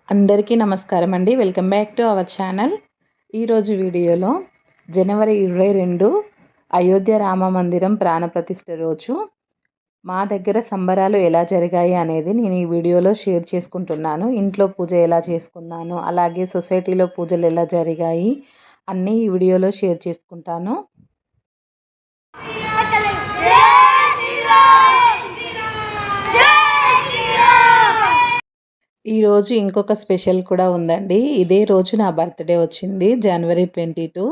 అందరికీ నమస్కారం అండి. Welcome back to our channel. ఈరోజు వీడియోలో జనవరి 22 అయోధ్య రామ మందిరం ప్రాణప్రతిష్ఠ రోజు మా దగ్గర సంబరాలు ఎలా జరిగాయి అనేది నేను ఈ వీడియోలో షేర్ చేసుకుంటున్నాను. ఇంట్లో పూజ ఎలా చేసుకున్నాను, అలాగే సొసైటీలో పూజలు ఎలా జరిగాయి అన్నీ ఈ వీడియోలో షేర్ చేసుకుంటాను. ఈరోజు ఇంకొక స్పెషల్ కూడా ఉందండి. ఇదే రోజు నా బర్త్డే వచ్చింది, జనవరి 22.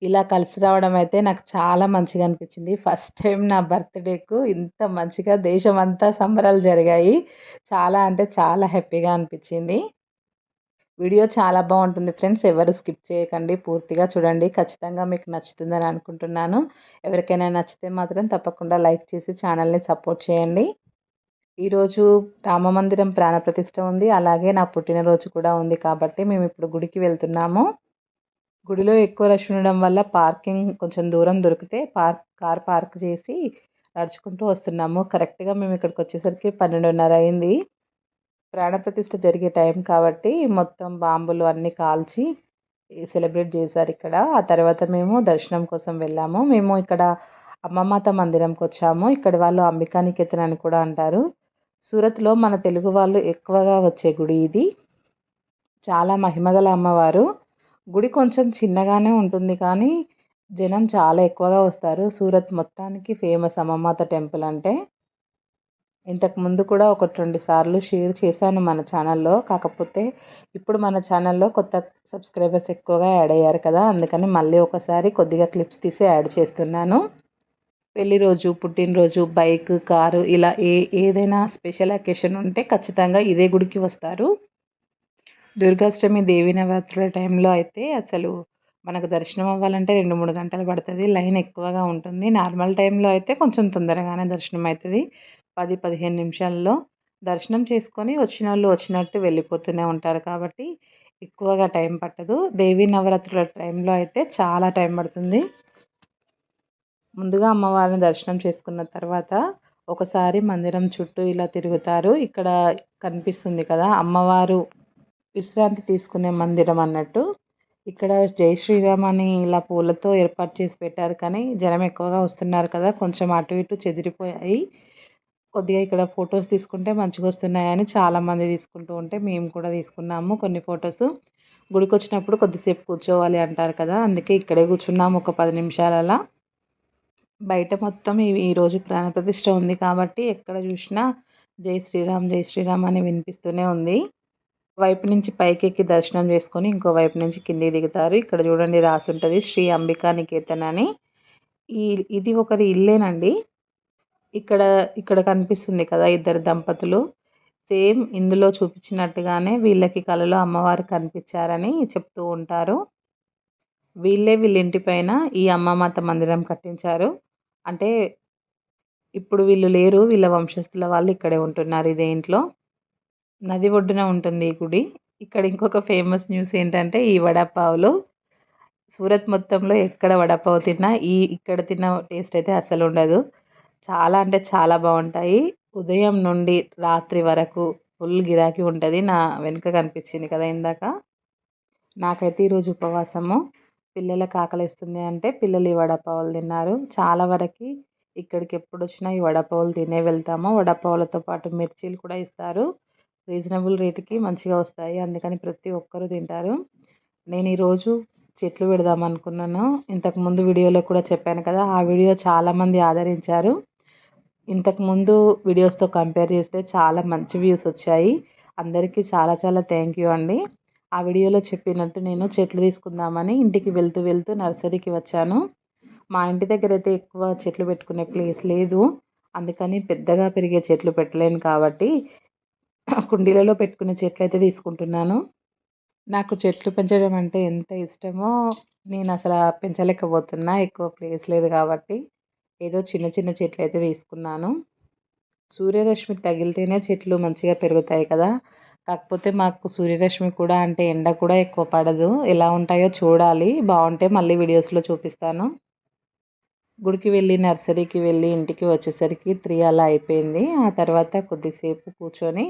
ఇలా కలిసి రావడం అయితే నాకు చాలా మంచిగా అనిపించింది. ఫస్ట్ టైం నా బర్త్డేకు ఇంత మంచిగా దేశమంతా సంబరాలు జరిగాయి. చాలా అంటే చాలా హ్యాపీగా అనిపించింది. వీడియో చాలా బాగుంటుంది ఫ్రెండ్స్, ఎవరు స్కిప్ చేయకండి, పూర్తిగా చూడండి. ఖచ్చితంగా మీకు నచ్చుతుందని అనుకుంటున్నాను. ఎవరికైనా నచ్చితే మాత్రం తప్పకుండా లైక్ చేసి ఛానల్ని సపోర్ట్ చేయండి. ఈరోజు రామమందిరం ప్రాణప్రతిష్ఠ ఉంది, అలాగే నా పుట్టినరోజు కూడా ఉంది కాబట్టి మేము ఇప్పుడు గుడికి వెళ్తున్నాము. గుడిలో ఎక్కువ రష్ ఉండడం వల్ల పార్కింగ్ కొంచెం దూరం దొరికితే కార్ పార్క్ చేసి నడుచుకుంటూ వస్తున్నాము. కరెక్ట్గా మేము ఇక్కడికి వచ్చేసరికి 12:30 అయింది. ప్రాణప్రతిష్ఠ జరిగే టైం కాబట్టి మొత్తం బాంబులు అన్నీ కాల్చి సెలబ్రేట్ చేశారు ఇక్కడ. ఆ తర్వాత మేము దర్శనం కోసం వెళ్ళాము. మేము ఇక్కడ అమ్మమాత మందిరంకి వచ్చాము. ఇక్కడ వాళ్ళు అంబికా నికేతన్ అని కూడా అంటారు. సూరత్లో మన తెలుగు వాళ్ళు ఎక్కువగా వచ్చే గుడి ఇది. చాలా మహిమగల అమ్మవారు. గుడి కొంచెం చిన్నగానే ఉంటుంది కానీ జనం చాలా ఎక్కువగా వస్తారు. సూరత్ మొత్తానికి ఫేమస్ అమ్మమాత టెంపుల్ అంటే. ఇంతకుముందు కూడా 1-2 సార్లు షేర్ చేశాను మన ఛానల్లో. కాకపోతే ఇప్పుడు మన ఛానల్లో కొత్త సబ్స్క్రైబర్స్ ఎక్కువగా యాడ్ అయ్యారు కదా, అందుకని మళ్ళీ ఒకసారి కొద్దిగా క్లిప్స్ తీసి యాడ్ చేస్తున్నాను. పెళ్లి రోజు, పుట్టినరోజు, బైక్, కారు ఇలా ఏదైనా స్పెషల్ అకేషన్ ఉంటే ఖచ్చితంగా ఇదే గుడికి వస్తారు. దుర్గాష్టమి, దేవీ నవరాత్రుల టైంలో అయితే అసలు మనకు దర్శనం అవ్వాలంటే 2-3 గంటలు పడుతుంది. లైన్ ఎక్కువగా ఉంటుంది. నార్మల్ టైంలో అయితే కొంచెం తొందరగానే దర్శనం అవుతుంది. 10-15 నిమిషాల్లో దర్శనం చేసుకొని వచ్చిన వాళ్ళు వచ్చినట్టు వెళ్ళిపోతూనే ఉంటారు కాబట్టి ఎక్కువగా టైం పట్టదు. దేవీ నవరాత్రుల టైంలో అయితే చాలా టైం పడుతుంది. ముందుగా అమ్మవారిని దర్శనం చేసుకున్న తర్వాత ఒకసారి మందిరం చుట్టూ ఇలా తిరుగుతారు. ఇక్కడ కనిపిస్తుంది కదా అమ్మవారు విశ్రాంతి తీసుకునే మందిరం అన్నట్టు. ఇక్కడ జై శ్రీరామ్ అని ఇలా పూలతో ఏర్పాటు చేసి పెట్టారు కానీ జనం ఎక్కువగా వస్తున్నారు కదా, కొంచెం అటు ఇటు చెదిరిపోయాయి. కొద్దిగా ఇక్కడ ఫొటోస్ తీసుకుంటే మంచిగా వస్తున్నాయని చాలామంది తీసుకుంటూ ఉంటే మేము కూడా తీసుకున్నాము కొన్ని ఫొటోస్. గుడికి వచ్చినప్పుడు కొద్దిసేపు కూర్చోవాలి అంటారు కదా, అందుకే ఇక్కడే కూర్చున్నాము ఒక 10 నిమిషాలలా. బయట మొత్తం ఈరోజు ప్రాణప్రతిష్ఠ ఉంది కాబట్టి ఎక్కడ చూసినా జై శ్రీరామ్ జై శ్రీరామ్ అని వినిపిస్తూనే ఉంది. వైపు నుంచి పైకెక్కి దర్శనం చేసుకొని ఇంకో వైపు నుంచి కిందికి దిగుతారు. ఇక్కడ చూడండి రాసి ఉంటుంది శ్రీ అంబికా నికేతన్ అని. ఇది ఒకరి ఇల్లేనండి. ఇక్కడ కనిపిస్తుంది కదా ఇద్దరు దంపతులు, సేమ్ ఇందులో చూపించినట్టుగానే వీళ్ళకి కలలో అమ్మవారు కనిపించారని చెప్తూ ఉంటారు. వీళ్ళ ఇంటి పైన ఈ అమ్మమాత మందిరం కట్టించారు. అంటే ఇప్పుడు వీళ్ళు లేరు, వీళ్ళ వంశస్థుల వాళ్ళు ఇక్కడే ఉంటున్నారు ఇదే ఇంట్లో. నది ఒడ్డున ఉంటుంది ఈ గుడి. ఇక్కడ ఇంకొక ఫేమస్ న్యూస్ ఏంటంటే ఈ వడపావులు. సూరత్ మొత్తంలో ఎక్కడ వడపావు తిన్నా ఇక్కడ తిన్న టేస్ట్ అయితే అస్సలు ఉండదు. చాలా అంటే చాలా బాగుంటాయి. ఉదయం నుండి రాత్రి వరకు ఫుల్ గిరాకీ ఉంటుంది. నా వెనుక కనిపించింది కదా ఇందాక. నాకైతే ఈరోజు ఉపవాసము. పిల్లలకు ఆకలిస్తుంది అంటే పిల్లలు ఈ వడపావులు తిన్నారు. చాలా వరకు ఇక్కడికి ఎప్పుడు వచ్చినా ఈ వడపావులు తినే వెళ్తాము. వడపావులతో పాటు మిర్చీలు కూడా ఇస్తారు. రీజనబుల్ రేటుకి మంచిగా వస్తాయి, అందుకని ప్రతి ఒక్కరూ తింటారు. నేను ఈరోజు చెట్లు పెడదాం అనుకున్నాను. ఇంతకుముందు వీడియోలో కూడా చెప్పాను కదా, ఆ వీడియో చాలామంది ఆదరించారు. ఇంతకుముందు వీడియోస్తో కంపేర్ చేస్తే చాలా మంచి వ్యూస్ వచ్చాయి. అందరికీ చాలా చాలా థ్యాంక్ యూ అండి. ఆ వీడియోలో చెప్పినట్టు నేను చెట్లు తీసుకుందామని ఇంటికి వెళ్తూ వెళ్తూ నర్సరీకి వచ్చాను. మా ఇంటి దగ్గర అయితే ఎక్కువ చెట్లు పెట్టుకునే ప్లేస్ లేదు, అందుకని పెద్దగా పెరిగే చెట్లు పెట్టలేను కాబట్టి కుండీలలో పెట్టుకునే చెట్లు అయితే తీసుకుంటున్నాను. నాకు చెట్లు పెంచడం అంటే ఎంత ఇష్టమో నేను అసలు పెంచలేకపోతున్నా, ఎక్కువ ప్లేస్ లేదు కాబట్టి. ఏదో చిన్న చిన్న చెట్లు అయితే తీసుకున్నాను. సూర్యరశ్మి తగిలితేనే చెట్లు మంచిగా పెరుగుతాయి కదా, కాకపోతే మాకు సూర్యరశ్మి కూడా అంటే ఎండ కూడా ఎక్కువ పడదు. ఎలా ఉంటాయో చూడాలి, బాగుంటే మళ్ళీ వీడియోస్లో చూపిస్తాను. గుడికి వెళ్ళి నర్సరీకి వెళ్ళి ఇంటికి వచ్చేసరికి 3 అలా అయిపోయింది. ఆ తర్వాత కొద్దిసేపు కూర్చొని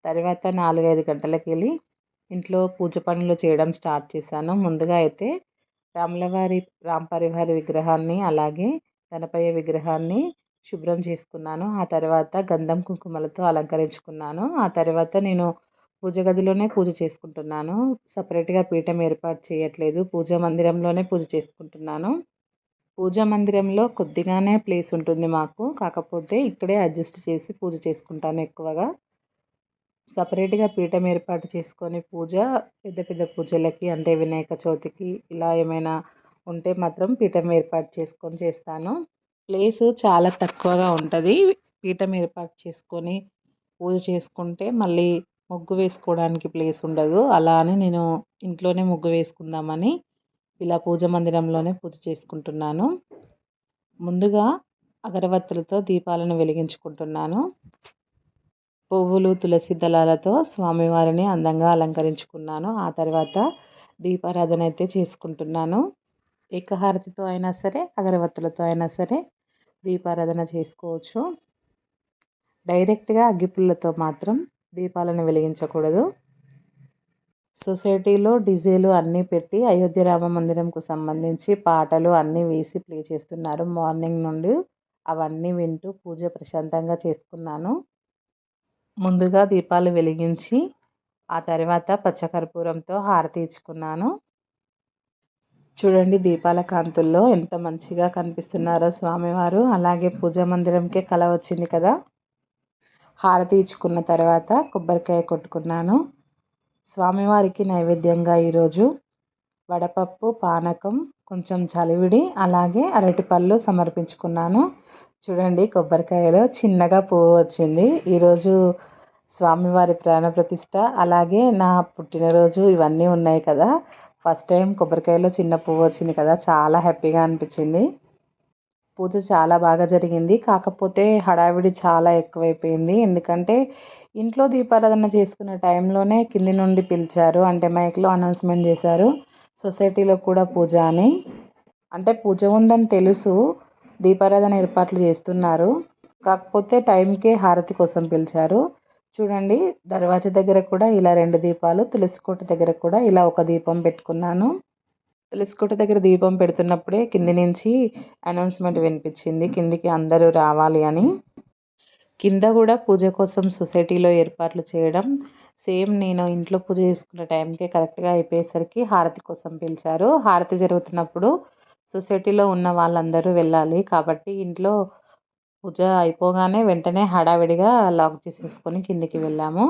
తర్వాత 4-5 గంటలకి వెళ్ళి ఇంట్లో పూజ పనులు చేయడం స్టార్ట్ చేశాను. ముందుగా అయితే రాములవారి రాంపరివారి విగ్రహాన్ని, అలాగే గణపయ్య విగ్రహాన్ని శుభ్రం చేసుకున్నాను. ఆ తర్వాత గంధం కుంకుమలతో అలంకరించుకున్నాను. ఆ తర్వాత నేను పూజ గదిలోనే పూజ చేసుకుంటున్నాను. సపరేట్‌గా పీఠం ఏర్పాటు చేయట్లేదు. పూజా మందిరంలోనే పూజ చేసుకుంటున్నాను. పూజా మందిరంలో కొద్దిగానే ప్లేస్ ఉంటుంది మాకు. కాకపోతే ఇక్కడే అడ్జస్ట్ చేసి పూజ చేసుకుంటాను ఎక్కువగా. సపరేట్‌గా పీఠం ఏర్పాటు చేసుకొని పెద్ద పెద్ద పూజలకి అంటే వినాయక చవితికి ఇలా ఏమైనా ఉంటే మాత్రం పీఠం ఏర్పాటు చేసుకొని చేస్తాను. ప్లేసు చాలా తక్కువగా ఉంటది. పీఠం ఏర్పాటు చేసుకొని పూజ చేసుకుంటే మళ్ళీ ముగ్గు వేసుకోవడానికి ప్లేస్ ఉండదు. అలా అని నేను ఇంట్లోనే ముగ్గు వేసుకుందామని ఇలా పూజ మందిరంలోనే పూజ చేసుకుంటున్నాను. ముందుగా అగరబత్తులతో దీపాలను వెలిగించుకుంటున్నాను. పువ్వులు, తులసి దళాలతో స్వామివారిని అందంగా అలంకరించుకున్నాను. ఆ తర్వాత దీపారాధన అయితే చేసుకుంటున్నాను. ఏకహారతితో అయినా సరే, అగరబత్తులతో అయినా సరే దీపారాధన చేసుకోవచ్చు. డైరెక్ట్‌గా అగ్గిపుల్లతో మాత్రం దీపాలను వెలిగించకూడదు. సొసైటీలో డీజేలు అన్నీ పెట్టి అయోధ్య రామ మందిరంకు సంబంధించి పాటలు అన్నీ వేసి ప్లే చేస్తున్నారు. మార్నింగ్ నుండి అవన్నీ వింటూ పూజ ప్రశాంతంగా చేసుకున్నాను. ముందుగా దీపాలు వెలిగించి ఆ తర్వాత పచ్చకర్పూరంతో హారతి ఇచ్చుకున్నాను. చూడండి దీపాల కాంతుల్లో ఎంత మంచిగా కనిపిస్తున్నారో స్వామివారు. అలాగే పూజా మందిరంకే కళ వచ్చింది కదా. హారతి ఇచ్చుకున్న తర్వాత కొబ్బరికాయ కొట్టుకున్నాను. స్వామివారికి నైవేద్యంగా ఈరోజు వడపప్పు, పానకం, కొంచెం చలివిడి, అలాగే అరటిపళ్ళు సమర్పించుకున్నాను. చూడండి కొబ్బరికాయలో చిన్నగా పువ్వు వచ్చింది. ఈరోజు స్వామివారి ప్రాణప్రతిష్ఠ, అలాగే నా పుట్టినరోజు ఇవన్నీ ఉన్నాయి కదా. ఫస్ట్ టైం కొబ్బరికాయలో చిన్న పువ్వు వచ్చింది కదా, చాలా హ్యాపీగా అనిపించింది. పూజ చాలా బాగా జరిగింది. కాకపోతే హడావిడి చాలా ఎక్కువైపోయింది. ఎందుకంటే ఇంట్లో దీపారాధన చేసుకునే టైంలోనే కింది నుండి పిలిచారు. అంటే మైక్‌లో అనౌన్స్‌మెంట్ చేశారు. సొసైటీలో కూడా పూజ అని. అంటే పూజ ఉందని తెలుసు. దీపారాధన ఏర్పాట్లు చేస్తున్నారు. కాకపోతే టైంకే హారతి కోసం పిలిచారు. చూడండి దర్వాజా దగ్గర కూడా ఇలా 2 దీపాలు, తులసి కోట దగ్గర కూడా ఇలా ఒక దీపం పెట్టుకున్నాను. తులసి కోట దగ్గర దీపం పెడుతున్నప్పుడే కింది నుంచి అనౌన్స్‌మెంట్ వినిపించింది. కిందికి అందరూ రావాలి అని. కింద కూడా పూజ కోసం సొసైటీలో ఏర్పాట్లు చేయడం సేమ్ నేను ఇంట్లో పూజ చేసుకునే టైంకే కరెక్ట్‌గా అయిపోయేసరికి హారతి కోసం పిలిచారు. హారతి జరుగుతున్నప్పుడు సొసైటీలో ఉన్న వాళ్ళందరూ వెళ్ళాలి. కాబట్టి ఇంట్లో పూజ అయిపోగానే వెంటనే హడావిడిగా లాక్ చేసేసుకొని కిందికి వెళ్ళాము.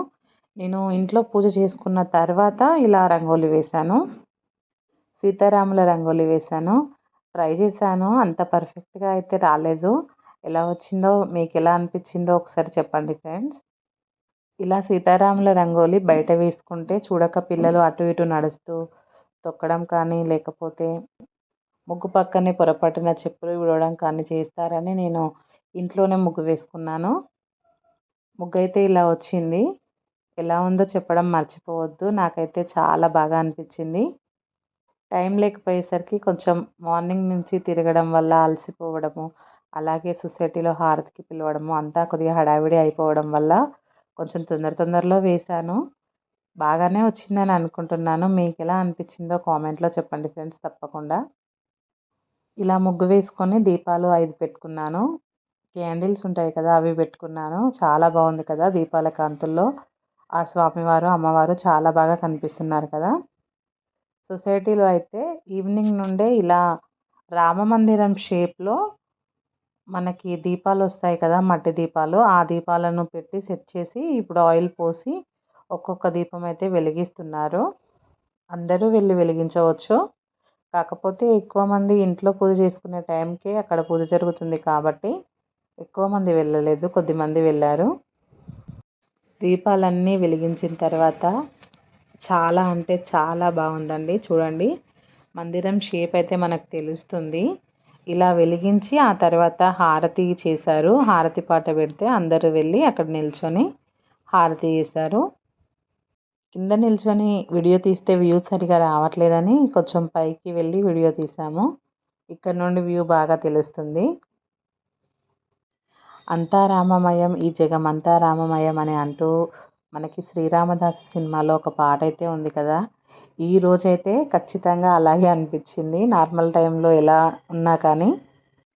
నేను ఇంట్లో పూజ చేసుకున్న తర్వాత ఇలా రంగోలి వేశాను. సీతారాముల రంగోలి వేశాను. ట్రై చేశాను. అంత పర్ఫెక్ట్‌గా అయితే రాలేదు. ఎలా వచ్చిందో మీకెలా అనిపించిందో ఒకసారి చెప్పండి ఫ్రెండ్స్. ఇలా సీతారాముల రంగోలి బయట వేసుకుంటే చూడక పిల్లలు అటు ఇటు నడుస్తూ తొక్కడం కానీ, లేకపోతే ముగ్గు పక్కనే పొరపాటున చెప్పులు విడవడం కానీ చేస్తారని నేను ఇంట్లోనే ముగ్గు వేసుకున్నాను. ముగ్గయితే ఇలా వచ్చింది. ఎలా ఉందో చెప్పడం మర్చిపోవద్దు. నాకైతే చాలా బాగా అనిపించింది. టైం లేకపోయేసరికి కొంచెం మార్నింగ్ నుంచి తిరగడం వల్ల అలసిపోవడము, అలాగే సొసైటీలో హారతికి పిలవడము అంతా కొద్దిగా హడావిడి అయిపోవడం వల్ల కొంచెం తొందరలో వేశాను. బాగానే వచ్చిందని అనుకుంటున్నాను. మీకెలా అనిపించిందో కామెంట్‌లో చెప్పండి ఫ్రెండ్స్ తప్పకుండా. ఇలా ముగ్గు వేసుకొని దీపాలు 5 పెట్టుకున్నాను. క్యాండిల్స్ ఉంటాయి కదా, అవి పెట్టుకున్నాను. చాలా బాగుంది కదా దీపాల కాంతుల్లో. ఆ స్వామివారు, అమ్మవారు చాలా బాగా కనిపిస్తున్నారు కదా. సొసైటీలో అయితే ఈవినింగ్ నుండే ఇలా రామమందిరం షేప్‌లో మనకి దీపాలొస్తాయి కదా, మట్టి దీపాలు. ఆ దీపాలను పెట్టి సెట్ చేసి ఇప్పుడు ఆయిల్ పోసి ఒక్కొక్క దీపం అయితే వెలిగిస్తున్నారు. అందరూ వెళ్లి వెలిగించవచ్చు. కాకపోతే ఎక్కువ మంది ఇంట్లో పూజ చేసుకునే టైంకే అక్కడ పూజ జరుగుతుంది కాబట్టి ఎక్కువ మంది వెళ్ళలేదు. కొద్దిమంది వెళ్ళారు. దీపాలన్నీ వెలిగించిన తర్వాత చాలా అంటే చాలా బాగుందండి. చూడండి మందిరం షేప్ అయితే మనకు తెలుస్తుంది. ఇలా వెలిగించి ఆ తర్వాత హారతి చేశారు. హారతి పాట పెడితే అందరూ వెళ్ళి అక్కడ నిల్చొని హారతి చేశారు. కింద నిల్చొని వీడియో తీస్తే వ్యూ సరిగా రావట్లేదని కొంచెం పైకి వెళ్ళి వీడియో తీసాము. ఇక్కడ నుండి వ్యూ బాగా తెలుస్తుంది. అంతా రామమయం ఈ జగమంతా రామమయం అని అంటూ మనకి 'శ్రీరామదాసు' సినిమాలో ఒక పాటైతే ఉంది కదా! ఈ రోజైతే ఖచ్చితంగా అలాగే అనిపిచ్చింది. నార్మల్ టైంలో ఎలా ఉన్నా కానీ.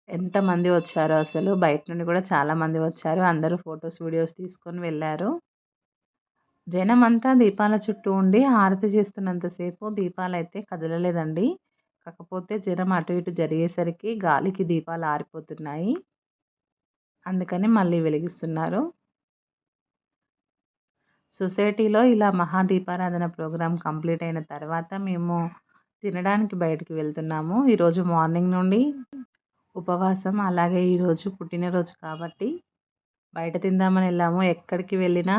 ఎంతమంది వచ్చారో అసలు. బయట నుండి కూడా చాలామంది వచ్చారు. అందరూ ఫోటోస్, వీడియోస్ తీసుకొని వెళ్లారు. జనమంతా దీపాల చుట్టూ ఉండి హారతి చేస్తున్నంత సేపు దీపాలైతే కదలలేదండి. కాకపోతే జనం అటు ఇటు జరిగేసరికి గాలికి దీపాలు ఆరిపోతున్నాయి. అందుకని మళ్ళీ వెలిగిస్తున్నారు. సొసైటీలో ఇలా మహాదీపారాధన ప్రోగ్రామ్ కంప్లీట్ అయిన తర్వాత మేము తినడానికి బయటికి వెళ్తున్నాము. ఈరోజు మార్నింగ్ నుండి ఉపవాసం. అలాగే ఈరోజు పుట్టినరోజు కాబట్టి బయట తిందామని వెళ్ళాము. ఎక్కడికి వెళ్ళినా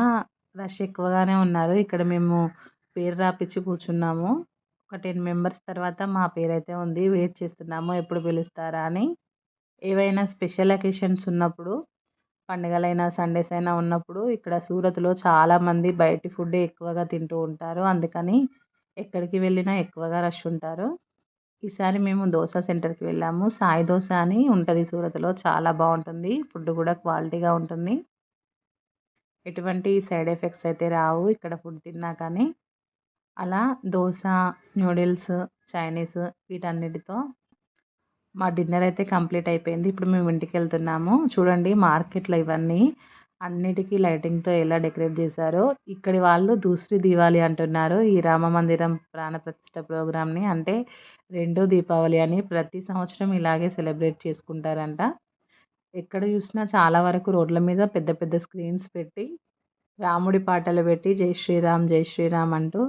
రష్ ఎక్కువగానే ఉన్నారు. ఇక్కడ మేము పేరు రాపిచ్చి కూర్చున్నాము. ఒక 10 మెంబర్స్ తర్వాత మా పేరైతే ఉంది. వెయిట్ చేస్తున్నాము ఎప్పుడు పిలుస్తారా అని. ఏవైనా స్పెషల్ అకేషన్స్ ఉన్నప్పుడు, పండుగలైనా, సండేస్ అయినా ఉన్నప్పుడు ఇక్కడ సూరత్‌లో చాలామంది బయటి ఫుడ్డే ఎక్కువగా తింటూ ఉంటారు. అందుకని ఎక్కడికి వెళ్ళినా ఎక్కువగా రష్ ఉంటారు. ఈసారి మేము దోస సెంటర్‌కి వెళ్ళాము. సాయి దోస అని ఉంటది సూరత్‌లో. చాలా బావుంటుంది. ఫుడ్ కూడా క్వాలిటీగా ఉంటుంది. ఎటువంటి సైడ్ ఎఫెక్ట్స్ అయితే రావు ఇక్కడ ఫుడ్ తిన్నా కానీ. అలా దోస, నూడిల్స్, చైనీస్ వీటన్నిటితో మా డిన్నర్ అయితే కంప్లీట్ అయిపోయింది. ఇప్పుడు మేము ఇంటికెళ్తున్నాము. చూడండి మార్కెట్‌లో ఇవన్నీ అన్నిటికి లైటింగ్‌తో ఎలా డెకరేట్ చేశారో. ఇక్కడి వాళ్ళు దూసరి దీవాలి అంటున్నారు. ఈ రామ మందిరం ప్రాణ ప్రతిష్ఠ ప్రోగ్రామ్‌ని. అంటే రెండో దీపావళి అని ప్రతి సంవత్సరం ఇలాగే సెలబ్రేట్ చేసుకుంటారంట. ఎక్కడ చూసినా చాలా వరకు రోడ్ల మీద పెద్ద పెద్ద స్క్రీన్స్ పెట్టి, రాముడి పాటలు పెట్టి జై శ్రీరామ్, జై శ్రీరామ్ అంటూ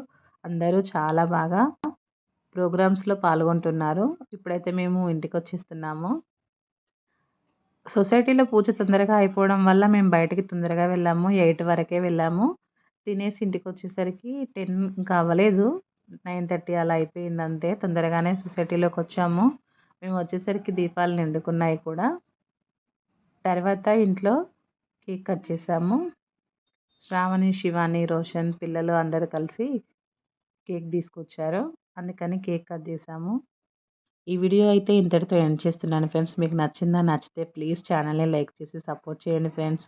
అందరూ చాలా బాగా ప్రోగ్రామ్స్‌లో పాల్గొంటున్నారు. ఇప్పుడైతే మేము ఇంటికొచ్చేస్తున్నాము. సొసైటీలో పూజ తొందరగా అయిపోవడం వల్ల మేము బయటికి తొందరగా వెళ్ళాము. 8 వరకే వెళ్ళాము. తినేసి ఇంటికొచ్చేసరికి 10 ఇంకా అవ్వలేదు. 9:30 అలా అయిపోయింది అంతే. తొందరగానే సొసైటీలోకొచ్చాము. మేము వచ్చేసరికి దీపాలు నిండుకున్నాయి కూడా. తర్వాత ఇంట్లో కేక్ కట్ చేసాము. శ్రావణి, శివాని, రోషన్ పిల్లలు అందరూ కలిసి కేక్ తీసుకొచ్చారు. అందుకని కేక్ కట్ చేసాము. ఈ వీడియో అయితే ఇంతటితో ఎండ్ చేస్తున్నాను ఫ్రెండ్స్. మీకు నచ్చిందా? నచ్చితే ప్లీజ్ ఛానల్‌ని లైక్ చేసి సపోర్ట్ చేయండి ఫ్రెండ్స్.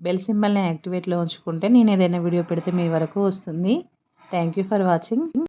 బెల్ సింబల్‌ని యాక్టివేట్‌లో ఉంచుకుంటే నేను ఏదైనా వీడియో పెడితే మీ వరకు వస్తుంది. Thank you for watching.